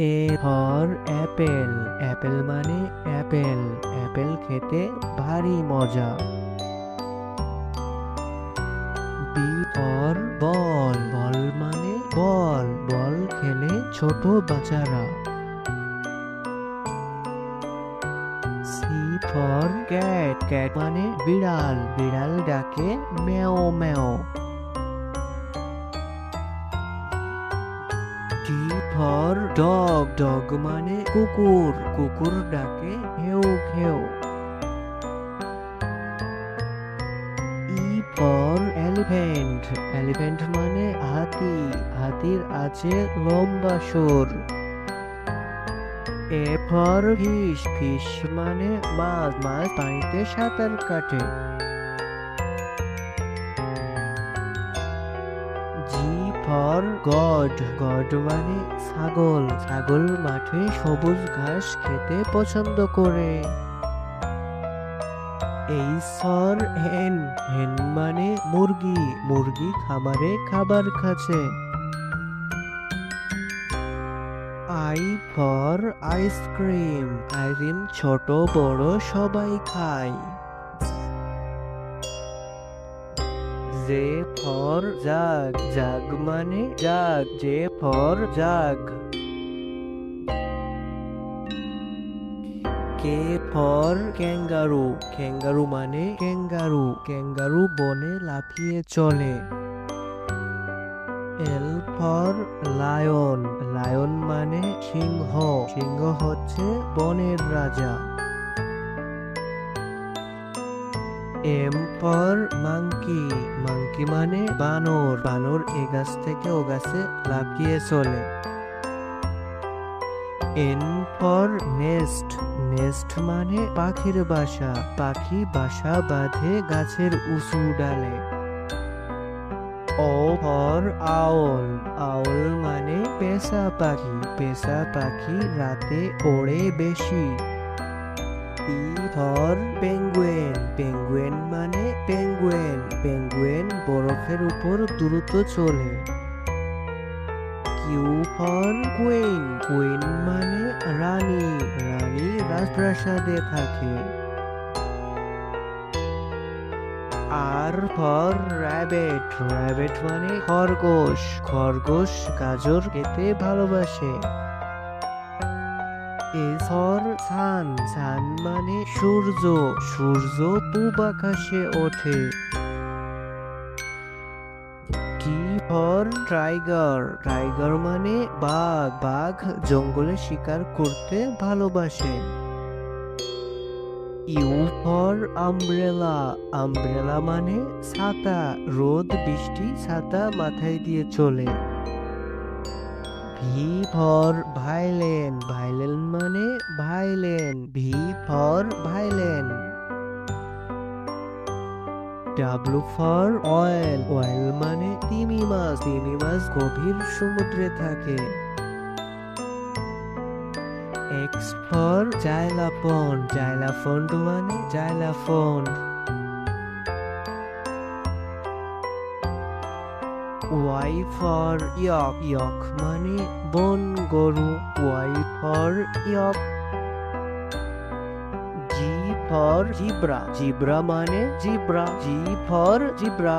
A for Apple, Apple মানে Apple, Apple খেতে ভারী মজা। বি ফর বল, বল মানে বল, বল খেলে ছোট বাচ্চারা। সি ফর ক্যাট, ক্যাট মানে বিড়াল, বিড়াল ডাকে ম্যাও ম্যাও। ডি ফর ডগ, ডগ মানে কুকুর, কুকুর ডাকে ঘেউ ঘেউ। ই ফর এলিফ্যান্ট, এলিফ্যান্ট মানে হাতি, হাতির আছে লম্বা সুর। এ ফর ফিশ, ফিশ মানে মাছ, মাছ পানিতে সাঁতার কাটে। জি ফর গড, গড মানে ছাগল, ছাগল মাঠে সবুজ ঘাস খেতে পছন্দ করে। এইচ ফর হেন, হেন মানে মুরগি, মুরগি খামারে খাবার খাচ্ছে। আই ফর আইসক্রিম, আইসক্রিম ছোট বড় সবাই খায়। জে ফর জাগ, জাগ মানে jug, J for jug. K for kangaroo, kangaroo মানে ক্যাঙ্গারু, ক্যাঙ্গারু বনে লাফিয়ে চলে। এল ফর লায়ন, লায়ন মানে সিংহ, সিংহ হচ্ছে বনের রাজা। এম ফর মাংকি, মাংকি মানে বানর, বানর এ গাছ থেকে ও গাছে লাফিয়ে চলে। এন ফর নেস্ট, নেস্ট মানে পাখির বাসা, পাখি বাসা বাঁধে গাছের উঁচু ডালে। ও ফর আউল, আউল মানে পেঁচা পাখি, পেঁচা পাখি রাতে ওড়ে বেশি। পি ফর পেঙ্গুয়েন, পেঙ্গুয়েন মানে পেঙ্গুয়েন, পেঙ্গুয়েন বরফের উপর দ্রুত চলে। কিউ ফর কুইন, কুইন মানে রানী, রানী রাজপ্রাসাদে থাকে। আর ফর র্যাবেট, র্যাবেট মানে খরগোশ, খরগোশ গাজর খেতে ভালোবাসে। এ ফর সান, সান মানে সূর্য, সূর্য পূব আকাশে ওঠে। টি ফর টাইগার, টাইগার মানে বাঘ, বাঘ জঙ্গলে শিকার করতে ভালোবাসে। ইউ ফর আমব্রেলা, আমব্রেলা মানে ছাতা, রোদ বৃষ্টি ছাতা মাথায় দিয়ে চলে। ভি ফর ভাইলেন, ভাইলেন মানে violin, V for violin. W for whale, whale মানে তিমি মাছ, তিমি মাছ গভীর সমুদ্রে থাকে। এক্স ফর জাইলাফোন, জাইলাফোন মানে জাইলাফোন। ওয়াই ফর ইয়ক, ইয়ক মানে বন গরু, Y for yak. Z for zebra, zebra মানে জিব্রা, জি ফর জিব্রা।